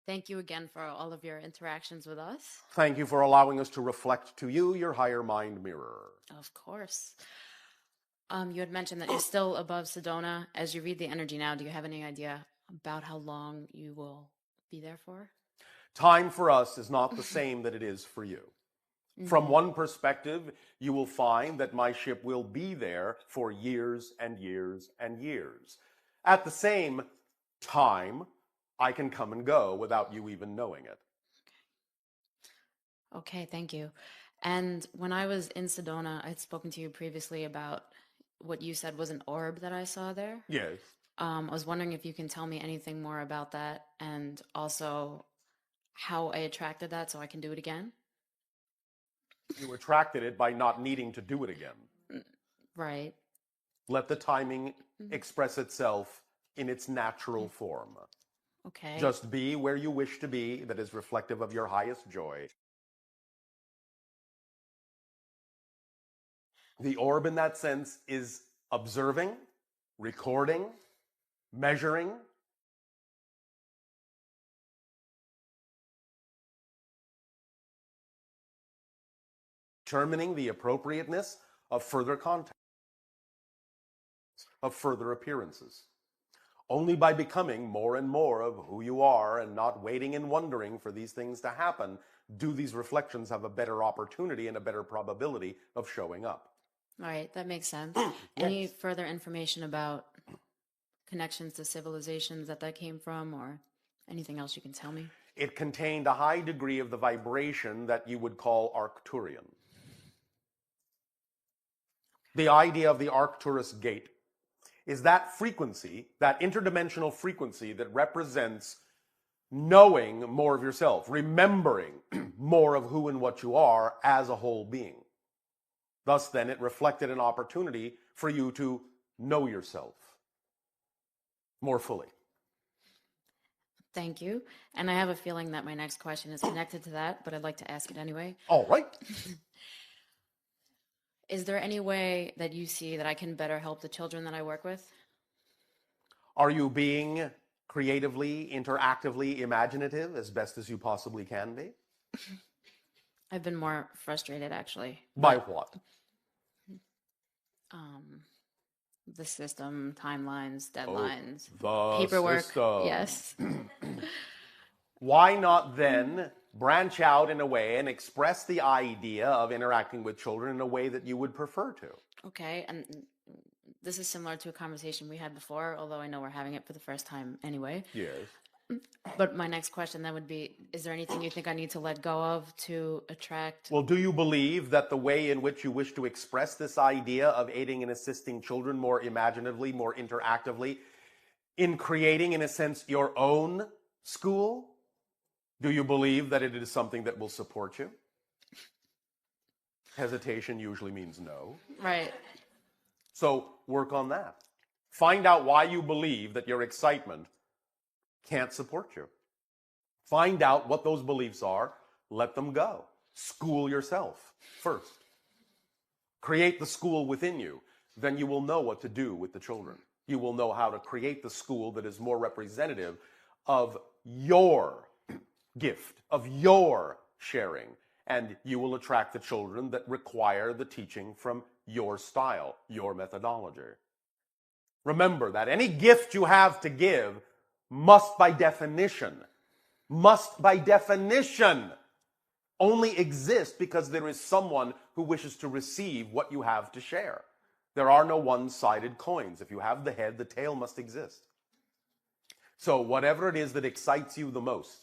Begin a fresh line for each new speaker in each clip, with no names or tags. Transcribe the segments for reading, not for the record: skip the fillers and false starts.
Thank you again for all of your interactions with us.
Thank you for allowing us to reflect to you your higher mind mirror.
Of course. You had mentioned that you're still above Sedona. As you read the energy now, do you have any idea about how long you will be there for?
Time for us is not the same that it is for you. From one perspective, you will find that my ship will be there for years and years and years. At the same time, I can come and go without you even knowing it.
Okay, thank you. And when I was in Sedona, I'd spoken to you previously about what you said was an orb that I saw there.
Yes.
I was wondering if you can tell me anything more about that and also how I attracted that so I can do it again.
You attracted it by not needing to do it again.
Right.
Let the timing express itself in its natural form.
Okay.
Just be where you wish to be, that is reflective of your highest joy. The orb, in that sense, is observing, recording, measuring, determining the appropriateness of further contact, of further appearances. Only by becoming more and more of who you are and not waiting and wondering for these things to happen do these reflections have a better opportunity and a better probability of showing up.
All right, that makes sense.
Yes.
Any further information about connections to civilizations that came from, or anything else you can tell me?
It contained a high degree of the vibration that you would call Arcturian. The idea of the Arcturus gate is that frequency, that interdimensional frequency that represents knowing more of yourself, remembering more of who and what you are as a whole being. Thus, then, it reflected an opportunity for you to know yourself more fully.
Thank you. And I have a feeling that my next question is connected to that, but I'd like to ask it anyway.
All right.
Is there any way that you see that I can better help the children that I work with?
Are you being creatively, interactively imaginative as best as you possibly can be?
I've been more frustrated, actually.
By what?
The system, timelines, deadlines,
The
paperwork.
system.
Yes.
Why not then branch out in a way and express the idea of interacting with children in a way that you would prefer to?
Okay, and this is similar to a conversation we had before, although I know we're having it for the first time anyway.
Yes.
But my next question then would be, is there anything you think I need to let go of to attract?
Well, do you believe that the way in which you wish to express this idea of aiding and assisting children more imaginatively, more interactively, in creating, in a sense, your own school, do you believe that it is something that will support you? Hesitation usually means no.
Right.
So work on that. Find out why you believe that your excitement can't support you. Find out what those beliefs are. Let them go. School yourself first. Create the school within you. Then you will know what to do with the children. You will know how to create the school that is more representative of your gift, of your sharing. And you will attract the children that require the teaching from your style, your methodology. Remember that any gift you have to give must by definition only exist because there is someone who wishes to receive what you have to share. There are no one-sided coins. If you have the head, the tail must exist. So whatever it is that excites you the most,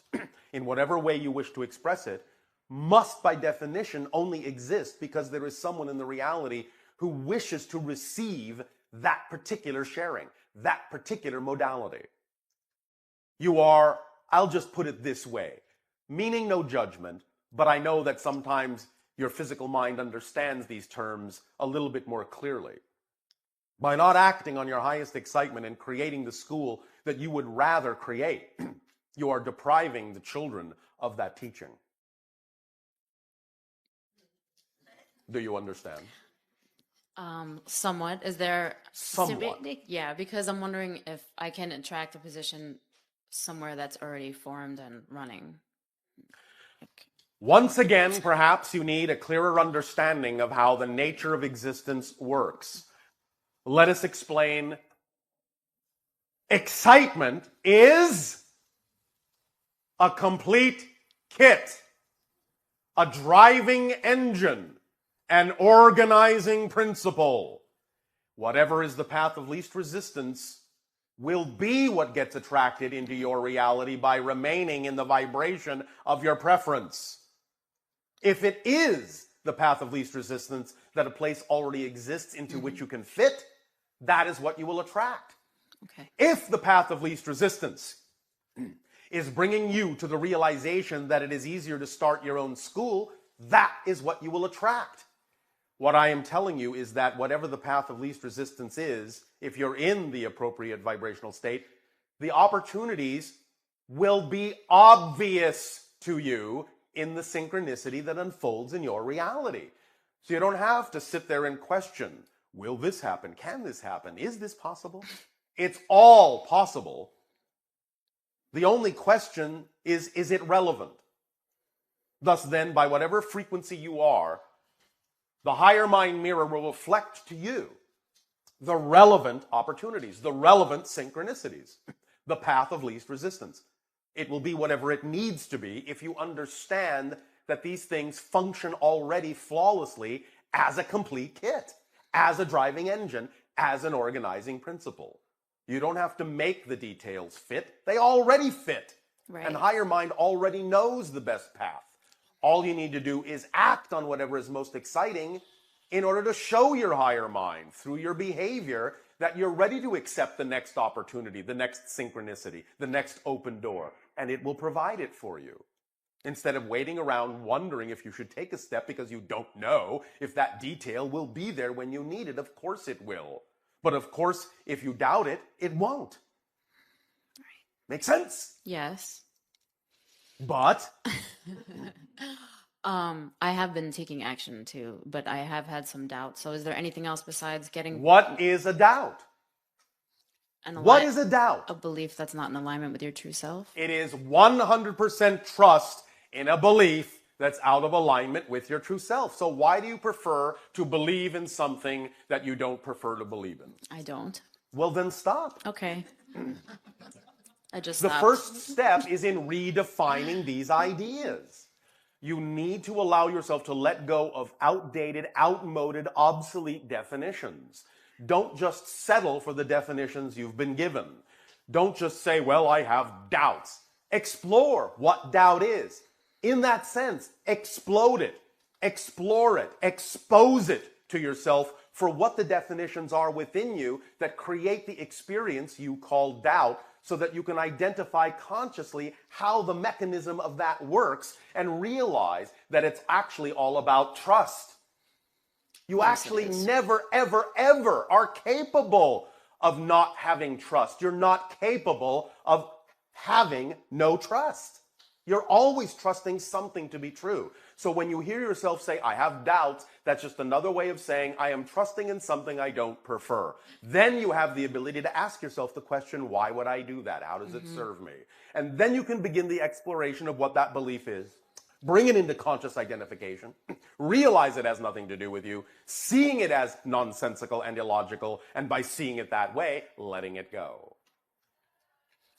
in whatever way you wish to express it, must by definition only exist because there is someone in the reality who wishes to receive that particular sharing, that particular modality. You are, I'll just put it this way, meaning no judgment, but I know that sometimes your physical mind understands these terms a little bit more clearly. By not acting on your highest excitement and creating the school that you would rather create, you are depriving the children of that teaching. Do you understand?
Somewhat. Is there...
Somewhat.
Yeah, because I'm wondering if I can attract a position somewhere that's already formed and running. Like,
Once again, perhaps you need a clearer understanding of how the nature of existence works. Let us explain. Excitement is a complete kit, a driving engine, an organizing principle. Whatever is the path of least resistance will be what gets attracted into your reality by remaining in the vibration of your preference. If it is the path of least resistance, that a place already exists into which you can fit, that is what you will attract.
okay.
If the path of least resistance is bringing you to the realization that it is easier to start your own school, that is what you will attract. What I am telling you is that whatever the path of least resistance is, if you're in the appropriate vibrational state, the opportunities will be obvious to you in the synchronicity that unfolds in your reality. So you don't have to sit there and question, will this happen? Can this happen? Is this possible? It's all possible. The only question is it relevant? Thus then, by whatever frequency you are, the higher mind mirror will reflect to you the relevant opportunities, the relevant synchronicities, the path of least resistance. It will be whatever it needs to be if you understand that these things function already flawlessly as a complete kit, as a driving engine, as an organizing principle. You don't have to make the details fit. They already fit.
Right.
And higher mind already knows the best path. All you need to do is act on whatever is most exciting in order to show your higher mind through your behavior that you're ready to accept the next opportunity, the next synchronicity, the next open door, and it will provide it for you. Instead of waiting around wondering if you should take a step because you don't know if that detail will be there when you need it. Of course it will. But of course, if you doubt it, it won't. Make sense?
Yes.
But
I have been taking action too, but I have had some doubts. So is there anything else besides getting
what is a doubt? What is a doubt?
a belief that's not in alignment with your true self?
It is 100% trust in a belief that's out of alignment with your true self. So why do you prefer to believe in something that you don't prefer to believe in?
I don't.
Well, then stop.
Okay. I just
The
stopped.
first step is in redefining these ideas. You need to allow yourself to let go of outdated, outmoded, obsolete definitions. Don't just settle for the definitions you've been given. Don't just say, well, I have doubts. Explore what doubt is. In that sense, explode it, explore it, expose it to yourself for what the definitions are within you that create the experience you call doubt, so that you can identify consciously how the mechanism of that works and realize that it's actually all about trust. You actually never, ever, ever are capable of not having trust. You're not capable of having no trust. You're always trusting something to be true. So when you hear yourself say, I have doubts, that's just another way of saying, I am trusting in something I don't prefer. Then you have the ability to ask yourself the question, why would I do that? How does it serve me? And then you can begin the exploration of what that belief is. Bring it into conscious identification. Realize it has nothing to do with you. Seeing it as nonsensical and illogical. And by seeing it that way, letting it go.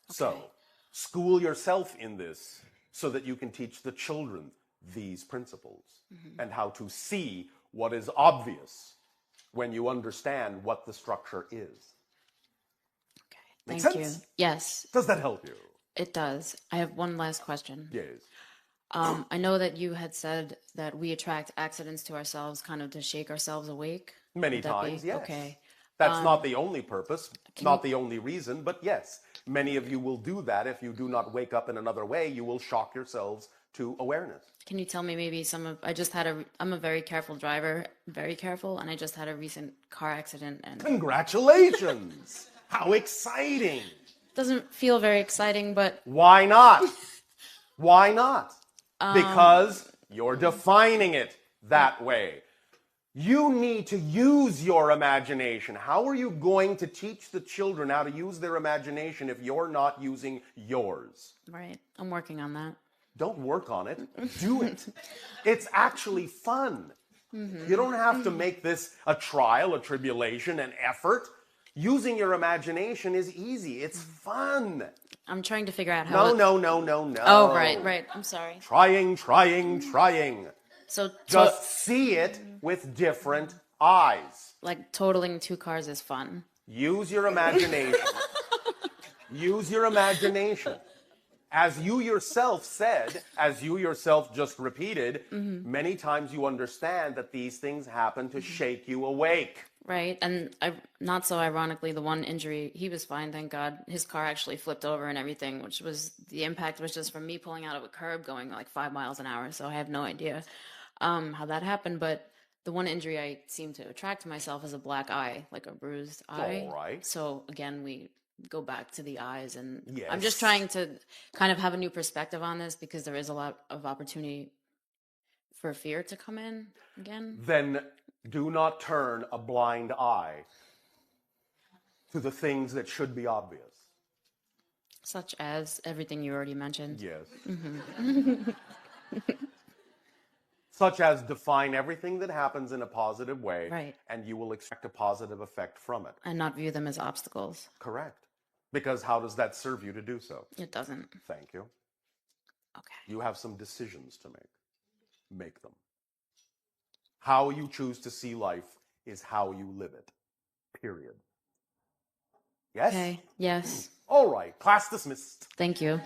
Okay. So, school yourself in this so that you can teach the children these principles and how to see what is obvious when you understand what the structure is.
Okay,
Make
thank
sense?
you. Yes.
Does that help you?
It does. I have one last question.
Yes.
I know that you had said that we attract accidents to ourselves kind of to shake ourselves awake.
Many
Would that
times,
be?
yes.
Okay.
That's not the only purpose, not the only reason, but yes, many of you will do that. If you do not wake up in another way, you will shock yourselves to awareness.
Can you tell me maybe I'm a very careful driver, very careful, and I just had a recent car accident. And
Congratulations! How exciting!
Doesn't feel very exciting, but
why not? Why not? Because you're defining it that way. You need to use your imagination. How are you going to teach the children how to use their imagination if you're not using yours?
Right. I'm working on that.
Don't work on it. Do it. It's actually fun. You don't have to make this a trial, a tribulation, an effort. Using your imagination is easy. It's fun.
I'm trying to figure out how.
No.
Oh, right. I'm sorry.
Trying.
So,
Just see it with different eyes.
like totaling 2 cars is fun.
Use your imagination. Use your imagination. As you yourself said, as you yourself just repeated, many times you understand that these things happen to shake you awake.
Right. And not so ironically, the one injury, he was fine, thank God. His car actually flipped over and everything, which was, the impact was just from me pulling out of a curb going like 5 miles an hour. So I have no idea how that happened. But the one injury I seem to attract to myself is a black eye, like a bruised eye.
All right.
So again, we go back to the eyes, and
Yes.
I'm just trying to kind of have a new perspective on this because there is a lot of opportunity for fear to come in again.
Then do not turn a blind eye to the things that should be obvious.
Such as everything you already mentioned.
Yes. Such as define everything that happens in a positive way,
Right.
and you will expect a positive effect from it.
And not view them as obstacles.
Correct. Because how does that serve you to do so?
It doesn't.
Thank you.
Okay.
You have some decisions to make. Make them. How you choose to see life is how you live it. Period. Yes?
Okay. Yes.
All right. Class dismissed.
Thank you.